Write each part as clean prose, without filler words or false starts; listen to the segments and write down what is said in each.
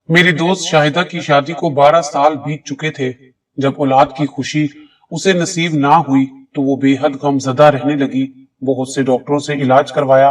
मेरी दोस्त शाहिदा की शादी को 12 साल बीत चुके थे। जब औलाद की खुशी उसे नसीब ना हुई तो वो बेहद गमजदा रहने लगी। बहुत से डॉक्टरों से इलाज करवाया,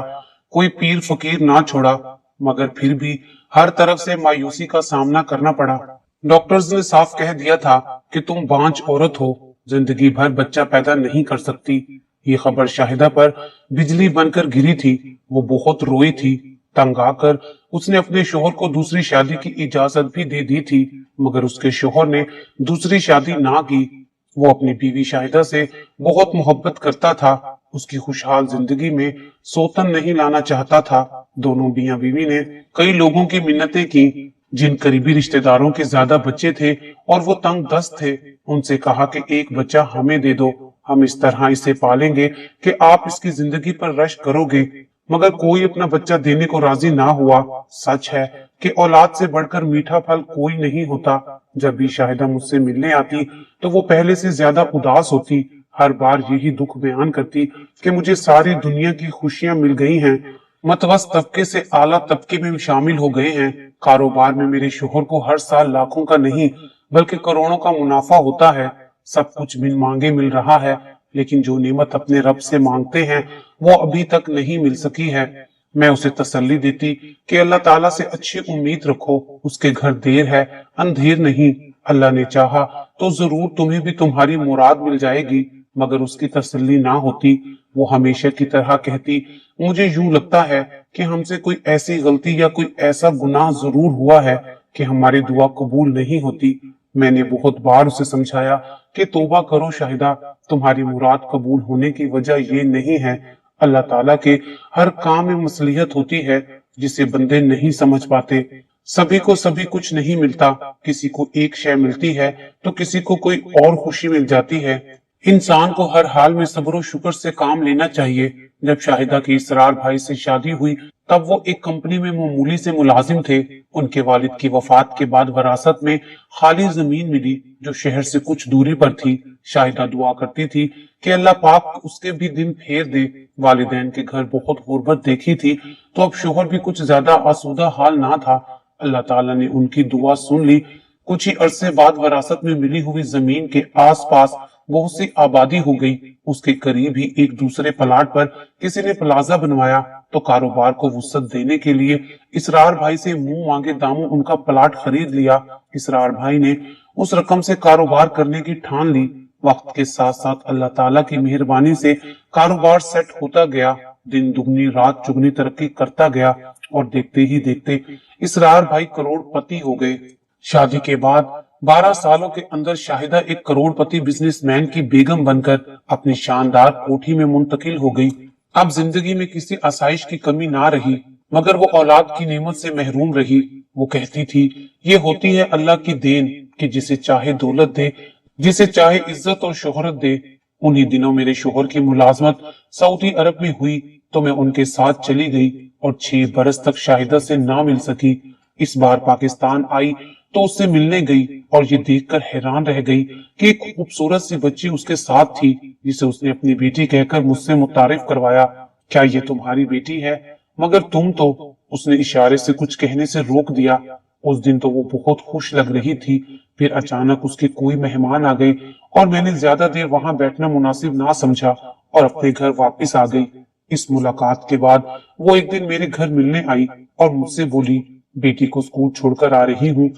कोई पीर फकीर ना छोड़ा, मगर फिर भी हर तरफ से मायूसी का सामना करना पड़ा। डॉक्टर्स ने साफ कह दिया था कि तुम बांझ औरत हो, जिंदगी भर बच्चा पैदा नहीं कर सकती। ये खबर शाहिदा पर बिजली बनकर गिरी थी। वो बहुत रोई थी। तंग आकर उसने अपने शोहर को दूसरी शादी की इजाजत भी दे दी थी, मगर उसके शोहर ने दूसरी शादी ना की। वो अपनी बीवी शाहिदा से बहुत मोहब्बत करता था, उसकी खुशहाल जिंदगी में सोतन नहीं लाना चाहता था। दोनों मियां बीवी ने कई लोगों की मिन्नतें की, जिन करीबी रिश्तेदारों के ज्यादा बच्चे थे और वो तंग दस्त थे। उनसे कहा कि एक बच्चा हमें दे दो, हम इस तरह इसे पालेंगे कि आप इसकी जिंदगी पर रश करोगे। मगर कोई अपना बच्चा देने को राजी ना हुआ। सच है कि औलाद से बढ़कर मीठा फल कोई नहीं होता। जब भी शाहिदा मुझसे मिलने आती तो वो पहले से ज्यादा उदास होती। हर बार यही दुख बयान करती कि मुझे सारी दुनिया की खुशियां मिल गई हैं, मतवस्त तबके से आला तबके में शामिल हो गए हैं। कारोबार में मेरे शोहर को हर साल लाखों का नहीं बल्कि करोड़ों का मुनाफा होता है। सब कुछ बिन मांगे मिल रहा है, लेकिन जो नेमत अपने रब से मांगते हैं वो अभी तक नहीं मिल सकी है। मैं उसे तसल्ली देती कि अल्लाह ताला से अच्छी उम्मीद रखो, उसके घर देर है अंधेर नहीं। अल्लाह ने चाहा तो जरूर तुम्हें भी तुम्हारी मुराद मिल जाएगी। मगर उसकी तसल्ली ना होती। वो हमेशा की तरह कहती, मुझे यूं लगता है कि हमसे कोई ऐसी गलती या कोई ऐसा गुनाह जरूर हुआ है कि हमारी दुआ कबूल नहीं होती। मैंने बहुत बार उसे समझाया कि तौबा करो शाहिदा, तुम्हारी मुराद कबूल होने की वजह ये नहीं है। अल्लाह ताला के हर काम में मसलियत होती है जिसे बंदे नहीं समझ पाते। सभी को सभी कुछ नहीं मिलता, किसी को एक शय मिलती है तो किसी को कोई और खुशी मिल जाती है। इंसान को हर हाल में सब्र और शुक्र से काम लेना चाहिए। जब शाहिदा की इसरार भाई से शादी हुई तब वो एक कंपनी में मामूली से मुलाजिम थे। उनके वालिद की वफात के बाद वरासत में खाली जमीन मिली जो शहर से कुछ दूरी पर थी। शाहिदा दुआ करती थी कि अल्लाह पाक उसके भी दिन फेर दे। वालिदैन के घर बहुत गुर्बत देखी थी तो अब शोहर भी कुछ ज्यादा आसूदा हाल ना था। अल्लाह ताला ने उनकी दुआ सुन ली। कुछ ही अरसे बाद वरासत में मिली हुई जमीन के आसपास बहुत सी आबादी हो गई। उसके करीब ही एक दूसरे प्लाट पर किसी ने प्लाजा बनवाया तो कारोबार को वुसअत देने के लिए इसरार भाई से मुंह मांगे दामों उनका प्लाट खरीद लिया। इसरार भाई ने उस रकम से कारोबार करने की ठान ली। वक्त के साथ साथ अल्लाह ताला की मेहरबानी से कारोबार सेट होता गया। दिन दुगनी रात चुगनी तरक्की करता गया और देखते ही देखते इसरार भाई करोड़पति हो गए। शादी के बाद 12 सालों के अंदर शाहिदा एक करोड़पति बिजनेसमैन की बेगम बनकर अपनी शानदार कोठी में मुंतकिल हो गई। अब जिंदगी में किसी आसाइश की कमी ना रही, मगर वो औलाद की नेमत से महरूम रही। वो कहती थी, ये होती है अल्लाह की देन कि जिसे चाहे दौलत दे, जिसे चाहे इज्जत और शोहरत दे। उन्हीं दिनों मेरे शोहर की मुलाजमत सऊदी अरब में हुई तो मैं उनके साथ चली गई और 6 बरस तक शाहिदा से ना मिल सकी। इस बार पाकिस्तान आई तो उससे मिलने गई और ये देखकर हैरान रह गई कि एक खूबसूरत सी बच्ची उसके साथ थी जिसे उसने अपनी बेटी कहकर मुझसे मुतारिफ करवाया। क्या ये तुम्हारी बेटी है? मगर तुम तो, उसने इशारे से कुछ कहने से रोक दिया। उस दिन तो वो बहुत खुश लग रही थी, फिर अचानक उसके कोई मेहमान आ गए और मैंने ज्यादा देर वहां बैठना मुनासिब ना समझा और अपने घर वापस आ गई। इस मुलाकात के बाद वो एक दिन मेरे घर मिलने आई और मुझसे बोली, बेटी को स्कूल छोड़कर आ रही हूँ,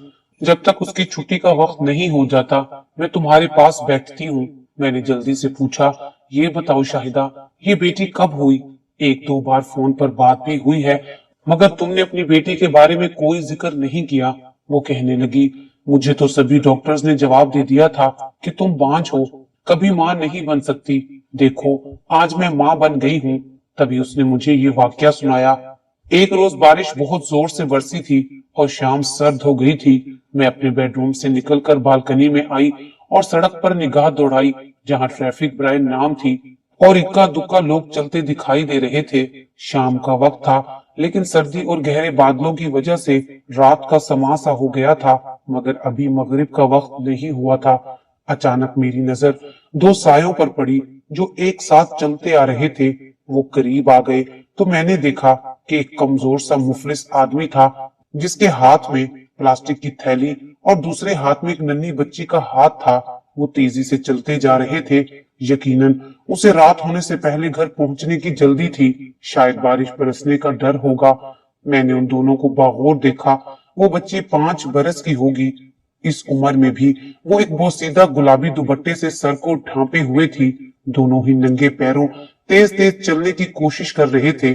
जब तक उसकी छुट्टी का वक्त नहीं हो जाता मैं तुम्हारे पास बैठती हूँ। मैंने जल्दी से पूछा, ये बताओ शाहिदा, ये बेटी कब हुई? 1-2 बार फोन पर बात भी हुई है, मगर तुमने अपनी बेटी के बारे में कोई जिक्र नहीं किया। वो कहने लगी, मुझे तो सभी डॉक्टर्स ने जवाब दे दिया था कि तुम बांझ हो, कभी माँ नहीं बन सकती। देखो आज मैं माँ बन गई हूँ। तभी उसने मुझे ये वाकया सुनाया। एक रोज बारिश बहुत जोर से बरसी थी और शाम सर्द हो गई थी। मैं अपने बेडरूम से निकलकर बालकनी में आई और सड़क पर निगाह दौड़ाई जहां ट्रैफिक ब्राइट नाम थी और इक्का दुक्का लोग चलते दिखाई दे रहे थे। शाम का वक्त था लेकिन सर्दी और गहरे बादलों की वजह से रात का समा सा हो गया था, मगर अभी मगरिब का वक्त नहीं हुआ था। अचानक मेरी नजर 2 सायों पर पड़ी जो एक साथ चलते आ रहे थे। वो करीब आ गए तो मैंने देखा कि एक कमजोर सा मुफलिस आदमी था जिसके हाथ में प्लास्टिक की थैली और दूसरे हाथ में एक नन्ही बच्ची का हाथ था। वो तेजी से चलते जा रहे थे। यकीनन उसे रात होने से पहले घर पहुंचने की जल्दी थी। शायद बारिश बरसने का डर होगा। मैंने उन दोनों को बागौर देखा। वो बच्ची 5 बरस की होगी। इस उम्र में भी वो एक बोसीदा गुलाबी दुपट्टे से सर को ढांपे हुए थी। दोनों ही नंगे पैरों तेज तेज चलने की कोशिश कर रहे थे।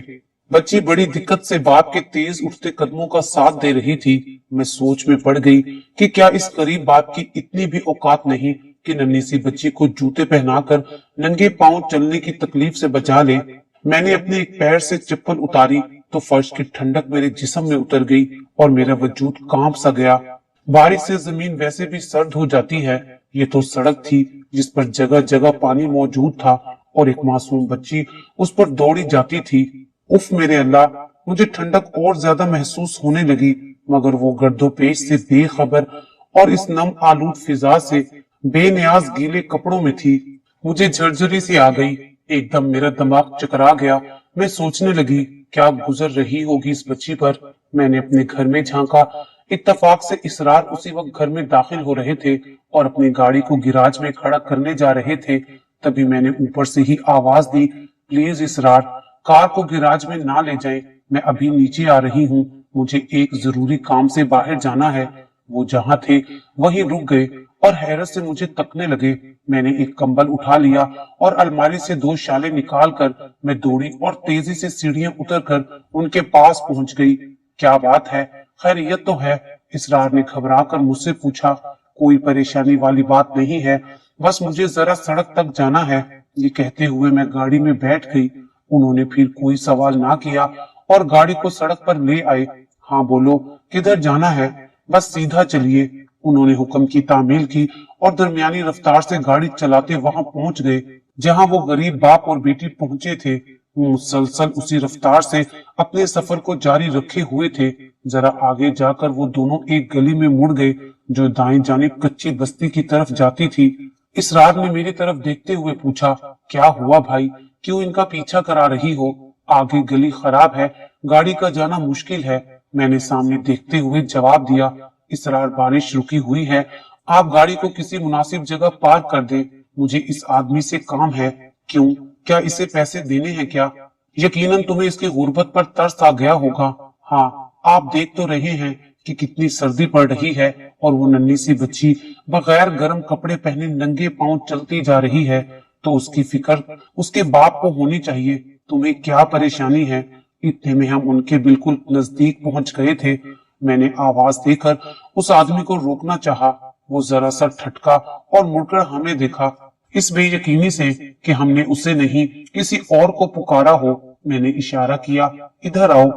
बच्ची बड़ी दिक्कत से बाप के तेज उठते कदमों का साथ दे रही थी। मैं सोच में पड़ गई कि क्या इस गरीब बाप की इतनी भी औकात नहीं कि नन्ही सी बच्ची को जूते पहनाकर नंगे पांव चलने की तकलीफ से बचा ले। मैंने अपने एक पैर से चप्पल उतारी तो फर्श की ठंडक मेरे जिस्म में उतर गई और मेरा वजूद कांप सा गया। बारिश से जमीन वैसे भी सर्द हो जाती है। ये तो सड़क थी जिस पर जगह जगह पानी मौजूद था और एक मासूम बच्ची उस पर दौड़ी जाती थी। उफ मेरे अल्लाह, मुझे ठंडक और ज्यादा महसूस होने लगी, मगर वो गर्दोपेश से बेखबर और इस नम आलूद फिजा से बेनियाज गीले कपड़ों में थी। मुझे झरझरी सी आ गई। एकदम मेरा दिमाग चकरा गया। मैं सोचने लगी क्या गुजर रही होगी इस बच्ची पर। मैंने अपने घर में झांका। इत्तफाक से इसरार उसी वक्त घर में दाखिल हो रहे थे और अपनी गाड़ी को गिराज में खड़ा करने जा रहे थे। तभी मैंने ऊपर से ही आवाज दी, प्लीज इसरार, कार को गिराज में ना ले जाएं, मैं अभी नीचे आ रही हूँ, मुझे एक जरूरी काम से बाहर जाना है। वो जहाँ थे वहीं रुक गए और हैरत से मुझे तकने लगे। मैंने एक कंबल उठा लिया और अलमारी से 2 शालें निकालकर मैं दौड़ी और तेजी से सीढ़ियां उतरकर उनके पास पहुंच गई। क्या बात है, खैरियत तो है? इसरार ने घबरा कर मुझसे पूछा। कोई परेशानी वाली बात नहीं है, बस मुझे जरा सड़क तक जाना है। ये कहते हुए मैं गाड़ी में बैठ गई। उन्होंने फिर कोई सवाल ना किया और गाड़ी को सड़क पर ले आए। हाँ बोलो, किधर जाना है? बस सीधा चलिए। उन्होंने हुक्म की तामील की और दरमियानी रफ्तार से गाड़ी चलाते वहां पहुंच गए जहां वो गरीब बाप और बेटी पहुंचे थे। वो मुसलसल उसी रफ्तार से अपने सफर को जारी रखे हुए थे। जरा आगे जाकर वो दोनों एक गली में मुड़ गए जो दाएं जानिब कच्ची बस्ती की तरफ जाती थी। इसरार ने मेरी तरफ देखते हुए पूछा, क्या हुआ भाई, क्यों इनका पीछा करा रही हो? आगे गली खराब है, गाड़ी का जाना मुश्किल है। मैंने सामने देखते हुए जवाब दिया। इसरार, बारिश रुकी हुई है, आप गाड़ी को किसी मुनासिब जगह पार्क कर दें, मुझे इस आदमी से काम है। क्यों, क्या इसे पैसे देने हैं क्या? यकीनन तुम्हें इसकी गुर्बत पर तरस आ गया होगा। हाँ, आप देख तो रहे हैं कि कितनी सर्दी पड़ रही है और वो नन्ही सी बच्ची बगैर गर्म कपड़े पहने नंगे पांव चलती जा रही है, तो उसकी फिक्र उसके बाप को होनी चाहिए। तुम्हें क्या परेशानी है? इतने में हम उनके बिल्कुल नजदीक पहुंच गए थे। मैंने आवाज देकर उस आदमी को रोकना चाहा। वो जरा सा ठटका और मुड़कर हमें देखा, इस बेयकीनी से कि हमने उसे नहीं किसी और को पुकारा हो। मैंने इशारा किया, इधर आओ।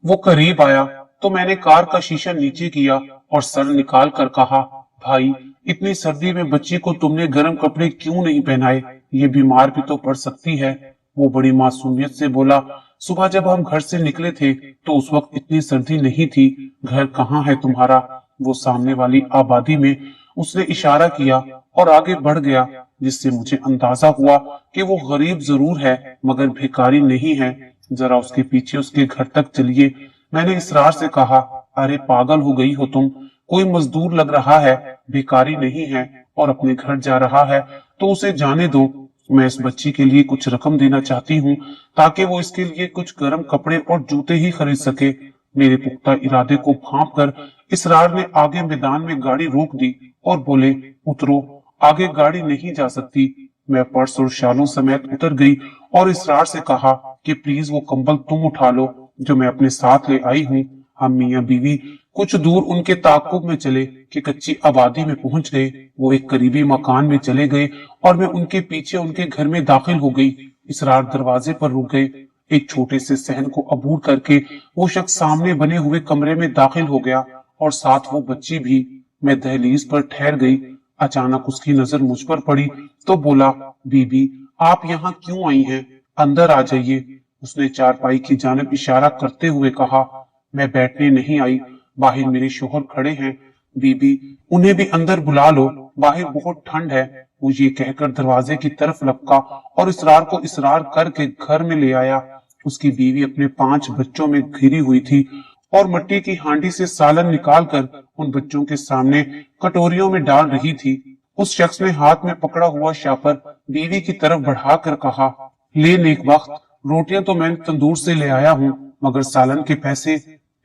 वो करीब आया तो मैंने कार का शीशा नीचे किया और सर निकाल कर कहा, भाई, इतनी सर्दी में बच्ची को तुमने गर्म कपड़े क्यों नहीं पहनाए? ये बीमार भी तो पड़ सकती है। वो बड़ी मासूमियत से बोला, सुबह जब हम घर से निकले थे तो उस वक्त इतनी सर्दी नहीं थी। घर कहाँ है तुम्हारा? वो सामने वाली आबादी में उसने इशारा किया और आगे बढ़ गया, जिससे मुझे अंदाजा हुआ कि वो गरीब जरूर है मगर भिखारी नहीं है। जरा उसके पीछे उसके घर तक चलिए। मैंने इसरार से कहा, अरे पागल हो गई हो तुम? कोई मजदूर लग रहा है, भिखारी नहीं है और अपने घर जा रहा है तो उसे जाने दो। मैं इस बच्ची के लिए कुछ रकम देना चाहती हूँ ताकि वो इसके लिए कुछ गर्म कपड़े और जूते ही खरीद सके। मेरे पुख्ता इरादे को भांप कर इसरार ने आगे मैदान में गाड़ी रोक दी और बोले, उतरो, आगे गाड़ी नहीं जा सकती। मैं पर्स और शालों समेत उतर गई और इसरार से कहा कि प्लीज वो कंबल तुम उठा लो जो मैं अपने साथ ले आई हूँ। हम मियाँ बीवी कुछ दूर उनके ताकुब में चले कि कच्ची आबादी में पहुंच गए। वो एक करीबी मकान में चले गए और मैं उनके पीछे उनके घर में दाखिल हो गई। इसरार दरवाजे पर रुक गए। एक छोटे से सहन को अबूर करके वो शख्स सामने बने हुए कमरे में दाखिल हो गया और साथ वो बच्ची भी। मैं दहलीज पर ठहर गई। अचानक उसकी नजर मुझ पर पड़ी तो बोला, बीबी, आप यहाँ क्यों आई हैं? अंदर आ जाइए। उसने चारपाई की जानिब इशारा करते हुए कहा, मैं बैठने नहीं आई, बाहर मेरे शोहर खड़े हैं। बीबी, उन्हें भी अंदर बुला लो, बाहर बहुत ठंड है। वो ये कहकर दरवाजे की तरफ लपका और इसरार को इसरार करके घर में ले आया। उसकी बीवी अपने 5 बच्चों में घिरी हुई थी और मिट्टी की हांडी से सालन निकालकर उन बच्चों के सामने कटोरियों में डाल रही थी। उस शख्स ने हाथ में पकड़ा हुआ शापर बीवी की तरफ बढ़ाकर कहा, ले नेक वक्त, रोटियां तो मैंने तंदूर से ले आया हूँ, मगर सालन के पैसे।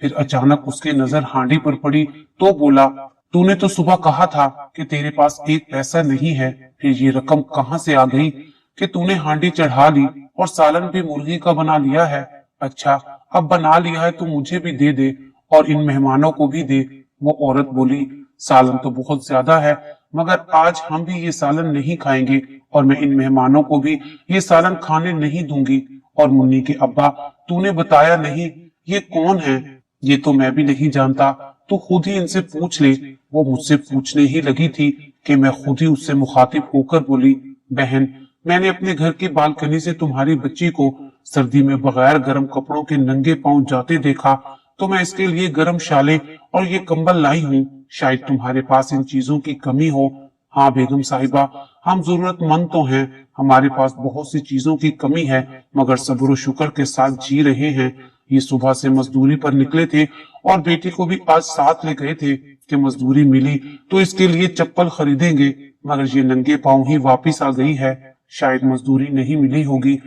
फिर अचानक उसकी नजर हांडी पर पड़ी तो बोला, तूने तो सुबह कहा था कि तेरे पास एक पैसा नहीं है, फिर ये रकम कहाँ से आ गई कि तूने हांडी चढ़ा ली और सालन भी मुर्गी का बना लिया है। अच्छा, अब बना लिया है तो मुझे भी दे दे और इन मेहमानों को भी दे। वो औरत बोली, सालन तो बहुत ज्यादा है, मगर आज हम भी ये सालन नहीं खाएंगे और मैं इन मेहमानों को भी ये सालन खाने नहीं दूंगी। और मुन्नी के अब्बा, तूने बताया नहीं ये कौन है? ये तो मैं भी नहीं जानता, तू खुद ही इनसे पूछ ले। वो मुझसे पूछने ही लगी थी कि मैं खुद ही उससे मुखातिब होकर बोली, बहन, मैंने अपने घर की बालकनी से तुम्हारी बच्ची को सर्दी में बगैर गर्म कपड़ों के नंगे पांव जाते देखा, तो मैं इसके लिए गर्म शालें और ये कंबल लाई हूँ। शायद तुम्हारे पास इन चीजों की कमी हो। हाँ बेगम साहिबा, हम जरूरतमंद तो हैं, हमारे पास बहुत सी चीजों की कमी है, मगर सब्र और शुक्र के साथ जी रहे हैं। ये सुबह से मजदूरी पर निकले थे और बेटी को भी आज साथ ले गए थे कि मजदूरी मिली तो इसके लिए चप्पल खरीदेंगे, मगर ये नंगे पांव ही वापिस आ गई है। शायद मजदूरी नहीं मिली होगी।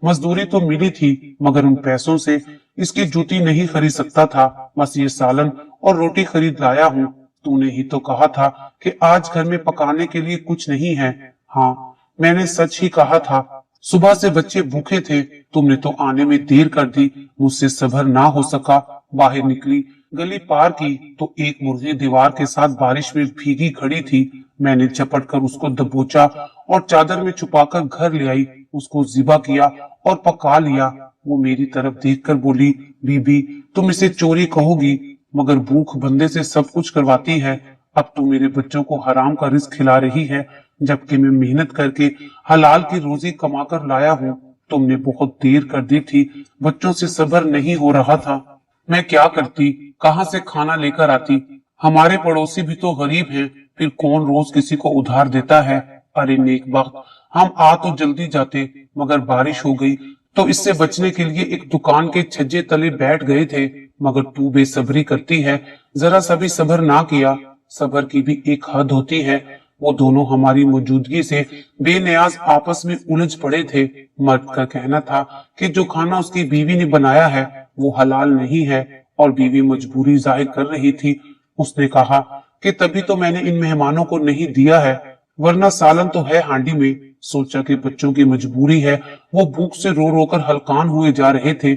मजदूरी तो मिली थी, मगर उन पैसों से इसकी जूती नहीं खरीद सकता था। बस ये सालन और रोटी खरीद लाया हूँ। तूने ही तो कहा था कि आज घर में पकाने के लिए कुछ नहीं है। हाँ, मैंने सच ही कहा था। सुबह से बच्चे भूखे थे, तुमने तो आने में देर कर दी, मुझसे सब्र ना हो सका। बाहर निकली, गली पार की तो एक मुर्गी दीवार के साथ बारिश में भीगी खड़ी थी। मैंने झपट कर उसको दबोचा और चादर में छुपाकर घर ले आई, उसको ज़िबा किया और पका लिया। वो मेरी तरफ देखकर बोली, बीबी, तुम इसे चोरी कहोगी, मगर भूख बंदे से सब कुछ करवाती है। अब तू मेरे बच्चों को हराम का रिस्क खिला रही है, जबकि मैं मेहनत करके हलाल की रोजी कमाकर लाया हूँ। तुमने बहुत देर कर दी थी, बच्चों से सब्र नहीं हो रहा था। मैं क्या करती, कहाँ से खाना लेकर आती? हमारे पड़ोसी भी तो गरीब हैं, फिर कौन रोज किसी को उधार देता है? अरे नेक वक्त, हम आ तो जल्दी जाते, मगर बारिश हो गई तो इससे बचने के लिए एक दुकान के छज्जे तले बैठ गए थे, मगर तू बेसब्री करती है, जरा सा भी सब्र ना किया। सब्र की भी एक हद होती है। वो दोनों हमारी मौजूदगी से बेनियाज आपस में उलझ पड़े थे। मर्द का कहना था कि जो खाना उसकी बीवी ने बनाया है वो हलाल नहीं है और बीवी मजबूरी जाहिर कर रही थी। उसने कहा कि तभी तो मैंने इन मेहमानों को नहीं दिया है, वरना सालन तो है हांडी में। सोचा कि बच्चों की मजबूरी है, वो भूख से रो रो कर हलकान हुए जा रहे थे,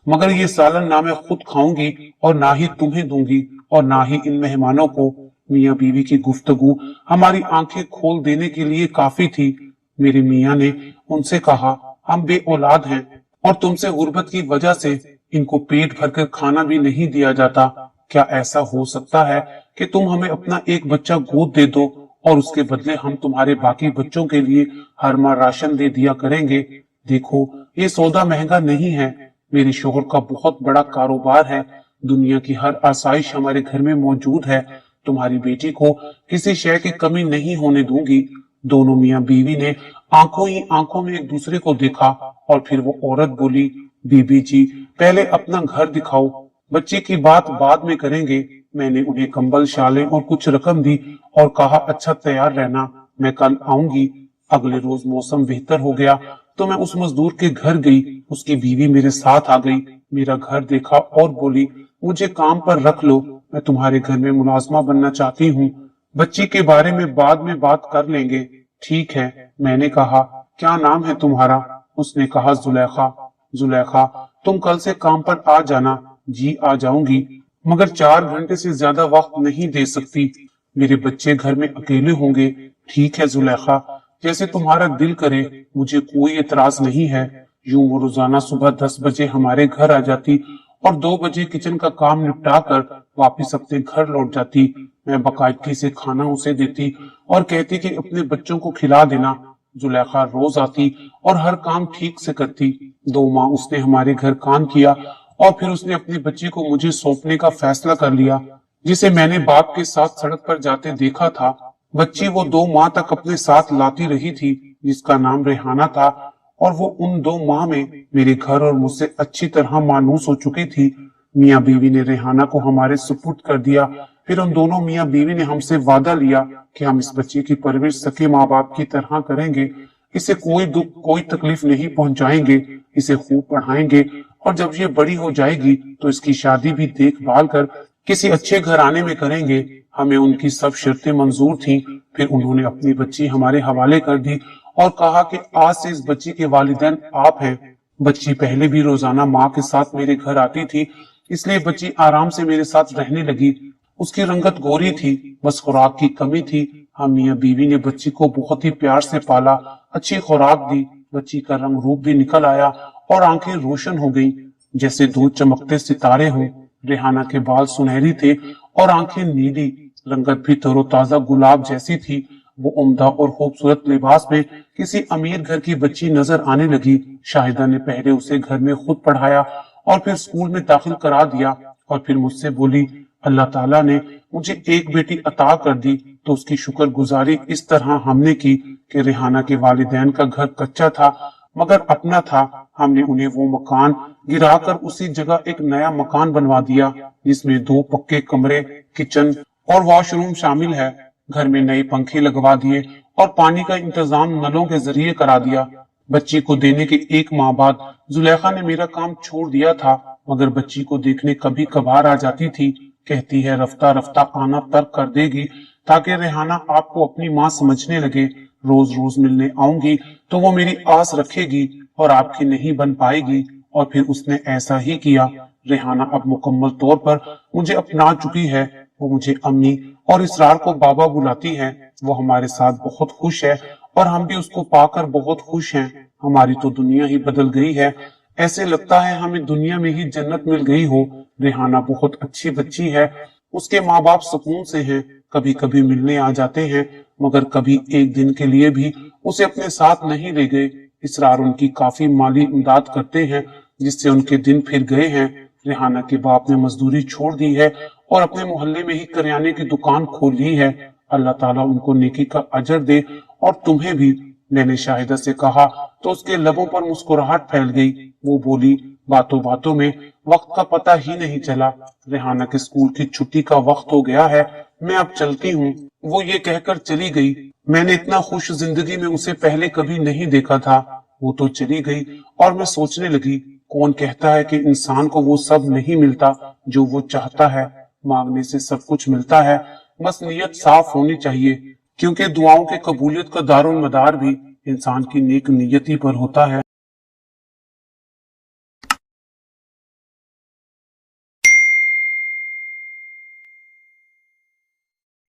मगर ये सालन ना मैं खुद खाऊंगी और ना ही तुम्हें दूंगी और ना ही इन मेहमानों को। मियाँ बीवी की गुफ्तगू हमारी आंखें खोल देने के लिए काफी थी। मेरे मियाँ ने उनसे कहा, हम बे औलाद हैं और तुमसे गुर्बत की वजह से इनको पेट भरकर खाना भी नहीं दिया जाता। क्या ऐसा हो सकता है कि तुम हमें अपना एक बच्चा गोद दे दो और उसके बदले हम तुम्हारे बाकी बच्चों के लिए हर माह राशन दे दिया करेंगे? देखो, ये सौदा महंगा नहीं है। मेरे शोहर का बहुत बड़ा कारोबार है, दुनिया की हर आसाइश हमारे घर में मौजूद है। तुम्हारी बेटी को किसी शय की कमी नहीं होने दूंगी। दोनों मियाँ बीवी ने आंखों ही आंखों में एक दूसरे को देखा और फिर वो औरत बोली, बीबी जी, पहले अपना घर दिखाओ, बच्चे की बात बाद में करेंगे। मैंने उन्हें कंबल, शालें और कुछ रकम दी और कहा, अच्छा तैयार रहना, मैं कल आऊंगी। अगले रोज मौसम बेहतर हो गया तो मैं उस मजदूर के घर गई। उसकी बीवी मेरे साथ आ गई, मेरा घर देखा और बोली, मुझे काम पर रख लो, मैं तुम्हारे घर में मुलाजमा बनना चाहती हूँ। बच्ची के बारे में बाद में बात कर लेंगे। ठीक है, मैंने कहा, क्या नाम है तुम्हारा? उसने कहा, जुलेखा। जुलेखा, तुम कल से काम पर आ जाना। जी आ जाऊंगी, मगर 4 घंटे से ज्यादा वक्त नहीं दे सकती, मेरे बच्चे घर में अकेले होंगे। ठीक है जुलेखा, जैसे तुम्हारा दिल करे, मुझे कोई एतराज नहीं है। यूं वो रोजाना सुबह 10 बजे हमारे घर आ जाती और 2 बजे किचन का काम निपटा कर वापिस अपने घर लौट जाती। मैं बाकायदगी से खाना उसे देती और कहती कि अपने बच्चों को खिला देना। जुलेखा रोज आती और हर काम ठीक से करती। 2 माह उसने हमारे घर काम किया और फिर उसने अपनी बच्ची को मुझे सौंपने का फैसला कर लिया, जिसे मैंने बाप के साथ सड़क पर जाते देखा था। बच्ची वो 2 माह तक अपने साथ लाती रही थी, जिसका नाम रेहाना था, और वो उन 2 माह में मेरे घर और मुझसे अच्छी तरह मानूस हो चुकी थी। मियाँ बीवी ने रेहाना को हमारे सुपुर्द कर दिया। फिर उन दोनों मियाँ बीवी ने हमसे वादा लिया कि हम इस बच्चे की परवरिश सके माँ बाप की तरह करेंगे, इसे कोई दुख कोई तकलीफ नहीं पहुंचाएंगे, इसे खूब पढ़ाएंगे और जब ये बड़ी हो जाएगी तो इसकी शादी भी देखभाल कर किसी अच्छे घराने में करेंगे। हमें उनकी सब शर्तें मंजूर थीं। फिर उन्होंने अपनी बच्ची हमारे हवाले कर दी और कहा कि आज से इस बच्ची के वालिदैन आप हैं। बच्ची पहले भी रोजाना माँ के साथ मेरे घर आती थी, इसलिए बच्ची आराम से मेरे साथ रहने लगी। उसकी रंगत गोरी थी, बस खुराक की कमी थी। हम मियाँ बीवी ने बच्ची को बहुत ही प्यार से पाला, अच्छी खुराक दी। बच्ची का रंग रूप भी निकल आया और आंखें रोशन हो गईं, जैसे दो चमकते सितारे हों। रेहाना के बाल सुनहरी थे और आंखें नीली, रंगत भी तरोताजा गुलाब जैसी थी। वो उम्दा और खूबसूरत लिबास में किसी अमीर घर की बच्ची नजर आने लगी। शाहिदा ने पहले उसे घर में खुद पढ़ाया और फिर स्कूल में दाखिल करा दिया और फिर मुझसे बोली, अल्लाह ताला ने मुझे एक बेटी अता कर दी तो उसकी शुक्रगुजारी इस तरह हमने की कि रेहाना के वालिदैन का घर कच्चा था मगर अपना था। हमने उन्हें वो मकान गिराकर उसी जगह एक नया मकान बनवा दिया, जिसमें 2 पक्के कमरे, किचन और वॉशरूम शामिल है। घर में नए पंखे लगवा दिए और पानी का इंतजाम नलों के जरिए करा दिया। बच्ची को देने के 1 माह बाद जुलेखा ने मेरा काम छोड़ दिया था, मगर बच्ची को देखने कभी कभार आ जाती थी। कहती है रफ्ता रफ्ता आना तर्क कर देगी ताकि रेहाना आपको अपनी माँ समझने लगे। रोज रोज मिलने आऊंगी तो वो मेरी आस रखेगी और आपकी नहीं बन पाएगी। और फिर उसने ऐसा ही किया। रेहाना अब मुकम्मल तौर पर मुझे अपना चुकी है। वो मुझे अम्मी और इसरार को बाबा बुलाती है। वो हमारे साथ बहुत खुश है और हम भी उसको पाकर बहुत खुश हैं। हमारी तो दुनिया ही बदल गई है, ऐसे लगता है हमें दुनिया में ही जन्नत मिल गई हो। रेहाना बहुत अच्छी बच्ची है, उसके माँ बाप सुकून से हैं। कभी कभी मिलने आ जाते हैं मगर कभी एक दिन के लिए भी उसे अपने साथ नहीं ले गए। इसरार उनकी काफी माली इमदाद करते हैं, जिससे उनके दिन फिर गए हैं। रेहाना के बाप ने मजदूरी छोड़ दी है और अपने मोहल्ले में ही करियाने की दुकान खोल ली है। अल्लाह ताला उनको नेकी का अजर दे और तुम्हें भी। मैंने शाहिदा से कहा तो उसके लबों पर मुस्कुराहट फैल गई। वो बोली, बातों बातों में वक्त का पता ही नहीं चला। रेहाना के स्कूल की छुट्टी का वक्त हो गया है, मैं अब चलती हूँ। वो ये कहकर चली गई। मैंने इतना खुश जिंदगी में उसे पहले कभी नहीं देखा था। वो तो चली गई और मैं सोचने लगी, कौन कहता है कि इंसान को वो सब नहीं मिलता जो वो चाहता है। मांगने से सब कुछ मिलता है, बस नीयत साफ होनी चाहिए, क्योंकि दुआओं के कबूलियत का दारुल मदार भी इंसान की नेक नीयती पर होता है।